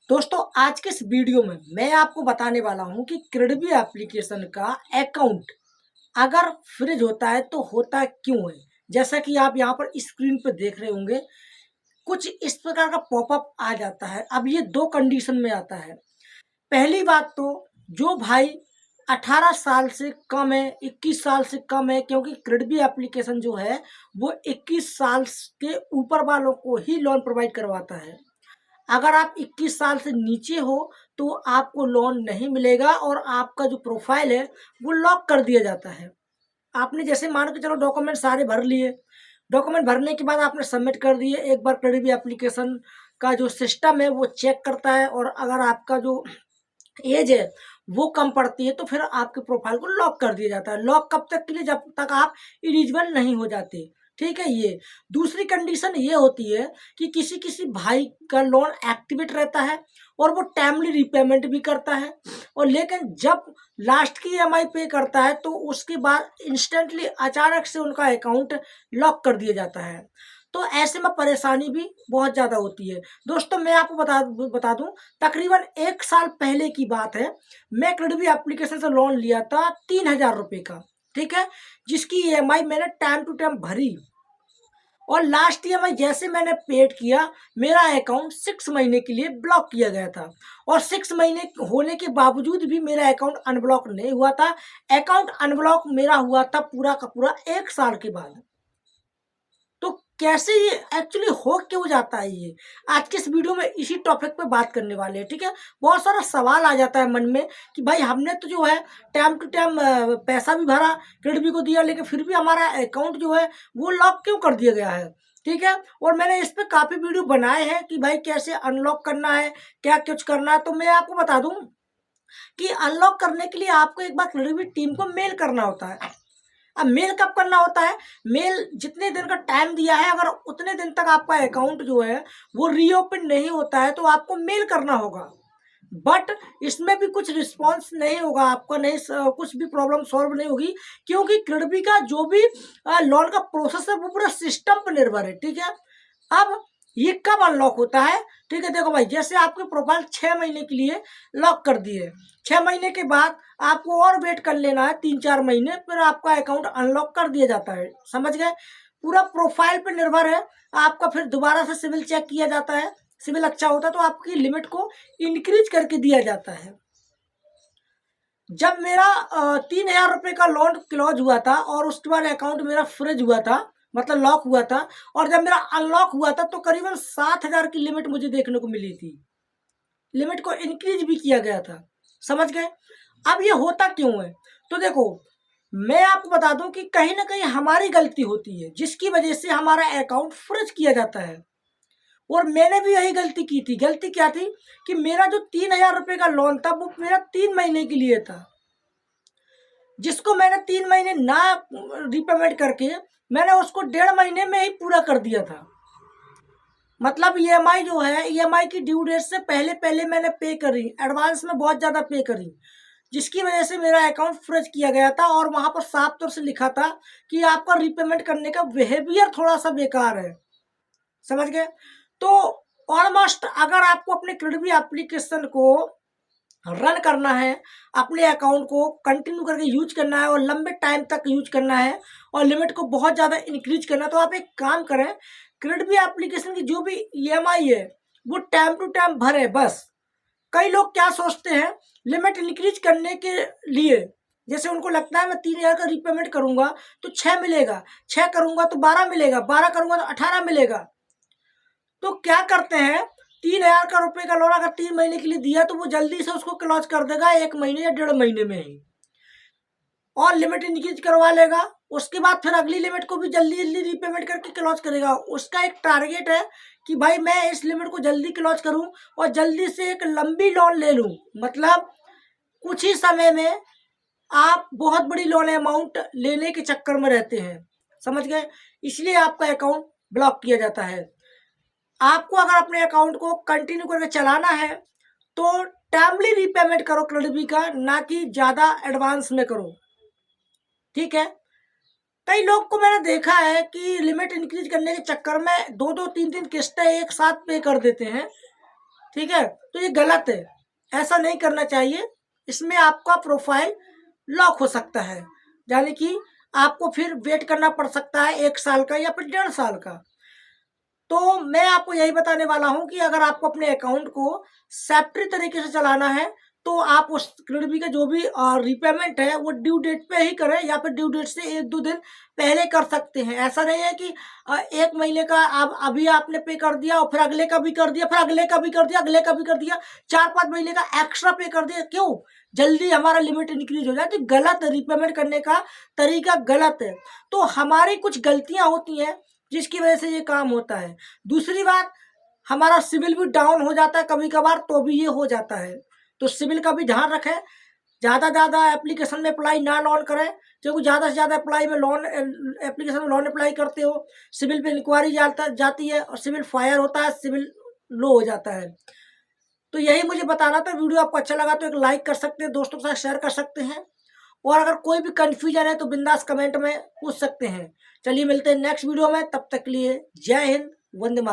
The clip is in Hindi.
दोस्तों आज के इस वीडियो में मैं आपको बताने वाला हूं कि क्रेडिबी एप्लीकेशन का अकाउंट अगर फ्रीज होता है तो होता क्यों है। जैसा कि आप यहां पर स्क्रीन पर देख रहे होंगे, कुछ इस प्रकार का पॉपअप आ जाता है। अब ये दो कंडीशन में आता है। पहली बात तो जो भाई 18 साल से कम है, 21 साल से कम है, क्योंकि क्रेडिबी एप्लीकेशन जो है वो 21 साल के ऊपर वालों को ही लोन प्रोवाइड करवाता है। अगर आप 21 साल से नीचे हो तो आपको लोन नहीं मिलेगा और आपका जो प्रोफाइल है वो लॉक कर दिया जाता है। आपने जैसे मान के चलो डॉक्यूमेंट सारे भर लिए, डॉक्यूमेंट भरने के बाद आपने सबमिट कर दिए। एक बार क्रेडिबी एप्लीकेशन का जो सिस्टम है वो चेक करता है और अगर आपका जो एज है वो कम पड़ती है तो फिर आपके प्रोफाइल को लॉक कर दिया जाता है। लॉक कब तक के लिए? जब तक आप एलिजिबल नहीं हो जाते। ठीक है। ये दूसरी कंडीशन ये होती है कि किसी किसी भाई का लोन एक्टिवेट रहता है और वो टाइमली रिपेमेंट भी करता है, और लेकिन जब लास्ट की ईएमआई पे करता है तो उसके बाद इंस्टेंटली अचानक से उनका अकाउंट लॉक कर दिया जाता है। तो ऐसे में परेशानी भी बहुत ज़्यादा होती है। दोस्तों मैं आपको बता दूं, तकरीबन 1 साल पहले की बात है। मैं क्रेडिबी एप्लीकेशन से लोन लिया था 3000 रुपये का। ठीक है। जिसकी ईएमआई मैंने टाइम टू टाइम भरी और लास्ट ईएमआई जैसे मैंने पेड किया, मेरा अकाउंट 6 महीने के लिए ब्लॉक किया गया था। और 6 महीने होने के बावजूद भी मेरा अकाउंट अनब्लॉक नहीं हुआ था। अकाउंट अनब्लॉक मेरा हुआ था पूरा का पूरा 1 साल के बाद। तो कैसे ये एक्चुअली हो क्यों जाता है, ये आज के इस वीडियो में इसी टॉपिक पे बात करने वाले हैं। ठीक है। बहुत सारा सवाल आ जाता है मन में कि भाई हमने तो जो है टाइम टू टाइम पैसा भी भरा, क्रेडिट को दिया, लेकिन फिर भी हमारा अकाउंट जो है वो लॉक क्यों कर दिया गया है। ठीक है। और मैंने इस पे काफी वीडियो बनाए हैं कि भाई कैसे अनलॉक करना है, क्या कुछ करना है। तो मैं आपको बता दूं कि अनलॉक करने के लिए आपको एक बार क्रेडिट टीम को मेल करना होता है। अब मेल कब करना होता है? मेल जितने दिन का टाइम दिया है, अगर उतने दिन तक आपका अकाउंट जो है वो रीओपन नहीं होता है तो आपको मेल करना होगा। बट इसमें भी कुछ रिस्पॉन्स नहीं होगा आपका, नहीं कुछ भी प्रॉब्लम सॉल्व नहीं होगी, क्योंकि क्रेडिबी का जो भी लोन का प्रोसेस है वो पूरा सिस्टम पर निर्भर है। ठीक है। अब ये कब अनलॉक होता है? ठीक है। देखो भाई, जैसे आपके प्रोफाइल 6 महीने के लिए लॉक कर दिए, 6 महीने के बाद आपको और वेट कर लेना है 3-4 महीने, फिर आपका अकाउंट अनलॉक कर दिया जाता है। समझ गए? पूरा प्रोफाइल पर निर्भर है। आपका फिर दोबारा से सिविल चेक किया जाता है। सिविल अच्छा होता है तो आपकी लिमिट को इंक्रीज करके दिया जाता है। जब मेरा 3000 रुपये का लोन क्लोज हुआ था और उसके बाद अकाउंट मेरा फ्रीज हुआ था, मतलब लॉक हुआ था, और जब मेरा अनलॉक हुआ था तो करीबन 7000 की लिमिट मुझे देखने को मिली थी। लिमिट को इंक्रीज भी किया गया था। समझ गए? अब ये होता क्यों है? तो देखो, मैं आपको बता दूं कि कहीं ना कहीं हमारी गलती होती है जिसकी वजह से हमारा अकाउंट फ्रीज किया जाता है। और मैंने भी यही गलती की थी। गलती क्या थी कि मेरा जो 3000 रुपये का लोन था वो मेरा 3 महीने के लिए था, जिसको मैंने 3 महीने ना रिपेमेंट करके मैंने उसको 1.5 महीने में ही पूरा कर दिया था। मतलब ईएमआई जो है, ईएमआई की ड्यू डेट से पहले पहले मैंने पे करी, एडवांस में बहुत ज़्यादा पे करी, जिसकी वजह से मेरा अकाउंट फ्रीज किया गया था। और वहाँ पर साफ तौर से लिखा था कि आपका रिपेमेंट करने का बिहेवियर थोड़ा सा बेकार है। समझ गए? तो ऑलमोस्ट अगर आपको अपने क्रेडिट एप्लीकेशन को रन करना है, अपने अकाउंट को कंटिन्यू करके यूज करना है और लंबे टाइम तक यूज करना है और लिमिट को बहुत ज़्यादा इंक्रीज करना है, तो आप एक काम करें, क्रेडिट एप्लीकेशन की जो भी ईएमआई है वो टाइम टू टाइम भरे बस। कई लोग क्या सोचते हैं, लिमिट इंक्रीज करने के लिए, जैसे उनको लगता है मैं 3000 का रिपेमेंट करूंगा तो 6 मिलेगा, 6 करूंगा तो 12 मिलेगा, 12 करूंगा तो 18 मिलेगा। तो क्या करते हैं, 3000 रुपये का लोन अगर 3 महीने के लिए दिया तो वो जल्दी से उसको क्लोज कर देगा 1 महीने या 1.5 महीने में ही, और लिमिट इंक्रीज करवा लेगा। उसके बाद फिर अगली लिमिट को भी जल्दी जल्दी रीपेमेंट करके क्लोज करेगा। उसका एक टारगेट है कि भाई मैं इस लिमिट को जल्दी क्लोज करूं और जल्दी से एक लंबी लोन ले लूं। मतलब कुछ ही समय में आप बहुत बड़ी लोन अमाउंट लेने के चक्कर में रहते हैं। समझ गए? इसलिए आपका अकाउंट ब्लॉक किया जाता है। आपको अगर अपने अकाउंट को कंटिन्यू करके चलाना है तो टाइमली रीपेमेंट करो क्रेडिट का, ना कि ज़्यादा एडवांस में करो। ठीक है। कई लोग को मैंने देखा है कि लिमिट इंक्रीज करने के चक्कर में 2-2 3-3 किस्तें एक साथ पे कर देते हैं। ठीक है, तो ये गलत है, ऐसा नहीं करना चाहिए। इसमें आपका प्रोफाइल लॉक हो सकता है, यानी कि आपको फिर वेट करना पड़ सकता है 1 साल का या फिर 1.5 साल का। तो मैं आपको यही बताने वाला हूं कि अगर आपको अपने अकाउंट को सेफ्टी तरीके से चलाना है तो आप उस क्रेडिट का जो भी रिपेमेंट है वो ड्यू डेट पे ही करें, या फिर ड्यू डेट से 1-2 दिन पहले कर सकते हैं। ऐसा नहीं है कि 1 महीने का आप अभी आपने पे कर दिया और फिर अगले का भी कर दिया, फिर अगले का भी कर दिया, अगले का भी कर दिया, 4-5 महीने का एक्स्ट्रा पे कर दिया। क्यों? जल्दी हमारा लिमिट इंक्रीज हो जाए, तो गलत रिपेमेंट करने का तरीका गलत है। तो हमारी कुछ गलतियां होती हैं जिसकी वजह से ये काम होता है। दूसरी बात, हमारा सिविल भी डाउन हो जाता है कभी कभार, तो भी ये हो जाता है। तो सिविल का भी ध्यान रखें, ज़्यादा एप्लीकेशन में अप्लाई ना लोन करें, क्योंकि ज़्यादा से ज़्यादा अप्लाई में लोन एप्लीकेशन में लोन अप्लाई करते हो, सिविल पे इंक्वायरी जाती है और सिविल फायर होता है, सिविल लो हो जाता है। तो यही मुझे बताना था। वीडियो आपको अच्छा लगा तो एक लाइक कर सकते हैं, दोस्तों के साथ शेयर कर सकते हैं, और अगर कोई भी कंफ्यूजन है तो बिंदास कमेंट में पूछ सकते हैं। चलिए मिलते हैं नेक्स्ट वीडियो में, तब तक के लिए जय हिंद, वंदे मातरम।